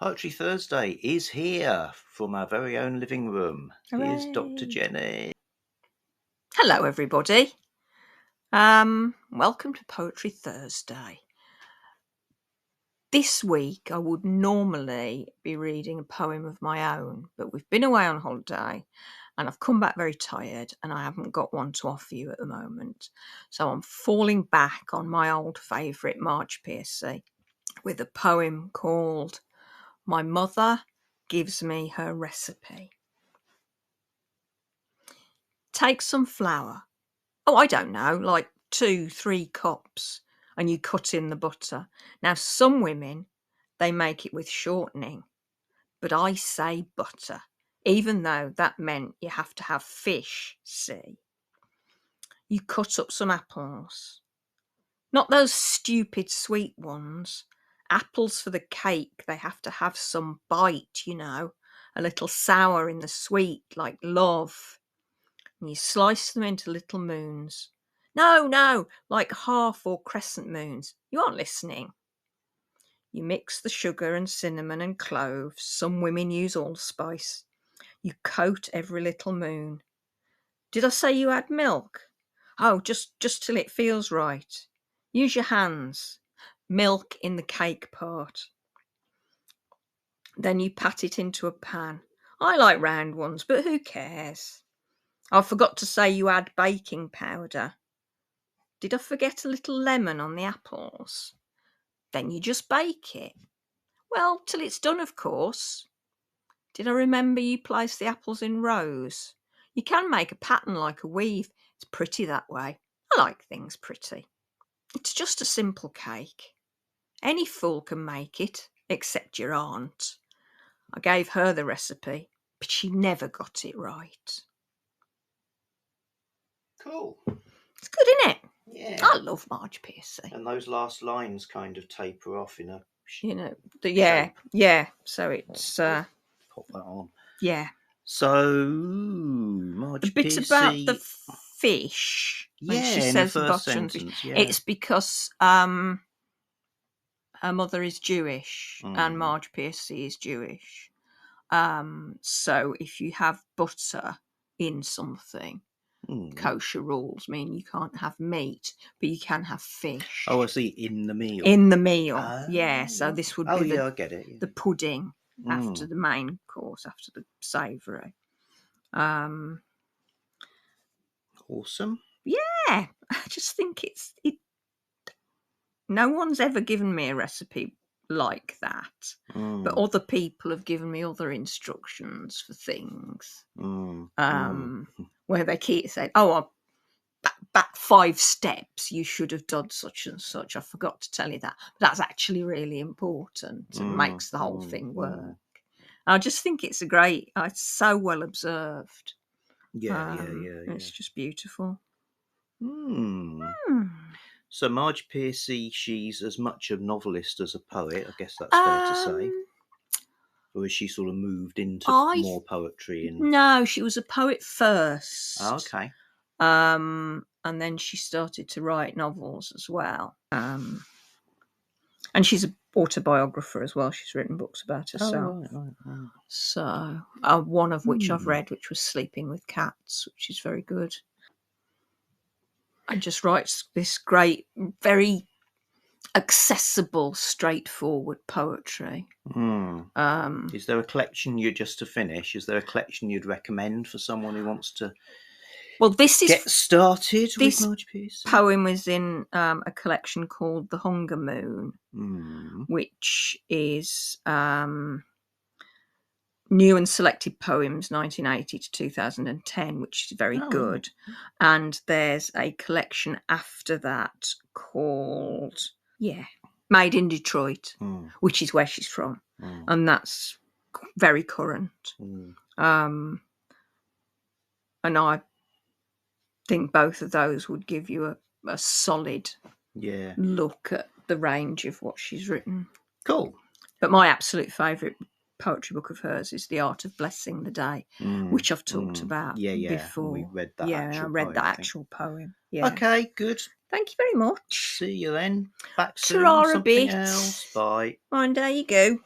Poetry Thursday is here from our very own living room. Here's Dr. Jennie. Hello, everybody. Welcome to Poetry Thursday. This week, I would normally be reading a poem of my own, but we've been away on holiday and I've come back very tired and I haven't got one to offer you at the moment. So I'm falling back on my old favourite, Marge Piercy, with a poem called My Mother Gives Me Her Recipe. Take some flour. Oh, I don't know, like 2-3 cups, and you cut in the butter. Now, some women, they make it with shortening, but I say butter, even though that meant you have to have fish, see. You cut up some apples. Not those stupid sweet ones. Apples for the cake, they have to have some bite, you know, a little sour in the sweet, like love. And you slice them into little moons. No, like half or crescent moons. You aren't listening. You mix the sugar and cinnamon and cloves. Some women use allspice. You coat every little moon. Did I say you add milk? Oh, just till it feels right. Use your hands. Milk in the cake part. Then you pat it into a pan. I like round ones, but who cares? I forgot to say you add baking powder. Did I forget a little lemon on the apples? Then you just bake it. Well, till it's done, of course. Did I remember you place the apples in rows? You can make a pattern like a weave. It's pretty that way. I like things pretty. It's just a simple cake. Any fool can make it, except your aunt. I gave her the recipe, but she never got it right. Cool. It's good, isn't it? Yeah. I love Marge Piercy. And those last lines kind of taper off in a Yeah. So it's pop that on. Yeah. So Marge the bit Piercy, about the fish. When she says in the first button sentence, fish, it's because her mother is Jewish and Marge Piercy is Jewish. So if you have butter in something, kosher rules mean you can't have meat, but you can have fish. Oh, I see. In the meal. Yeah. So this would be I get it. The pudding after the main course, after the savoury. Awesome. Yeah, I just think it. No one's ever given me a recipe like that, but other people have given me other instructions for things. Where they keep saying, "Oh, back 5 steps, you should have done such and such. I forgot to tell you that." But that's actually really important and makes the whole thing work. I just think it's it's so well observed. It's just beautiful. So Marge Piercy, she's as much a novelist as a poet. I guess that's fair to say. Or has she sort of moved into more poetry? No, she was a poet first. Oh, okay. And then she started to write novels as well. And she's an autobiographer as well. She's written books about herself. Oh, right. So one of which I've read, which was Sleeping with Cats, which is very good. And just writes this great, very accessible, straightforward poetry. Is there a collection is there a collection you'd recommend for someone who wants to get started with Marge Piercy? This poem was in a collection called The Hunger Moon, which is new and selected poems 1980 to 2010, which is very good. And there's a collection after that called Made in Detroit, which is where she's from, and that's very current. And I think both of those would give you a solid look at the range of what she's written. Cool. But my absolute favourite poetry book of hers is The Art of Blessing the Day, which I've talked about before. We read that. I read that actual poem. Yeah. Okay, good. Thank you very much. See you then. Back soon. Ta-ra a Something bit. else. Bye. And there you go.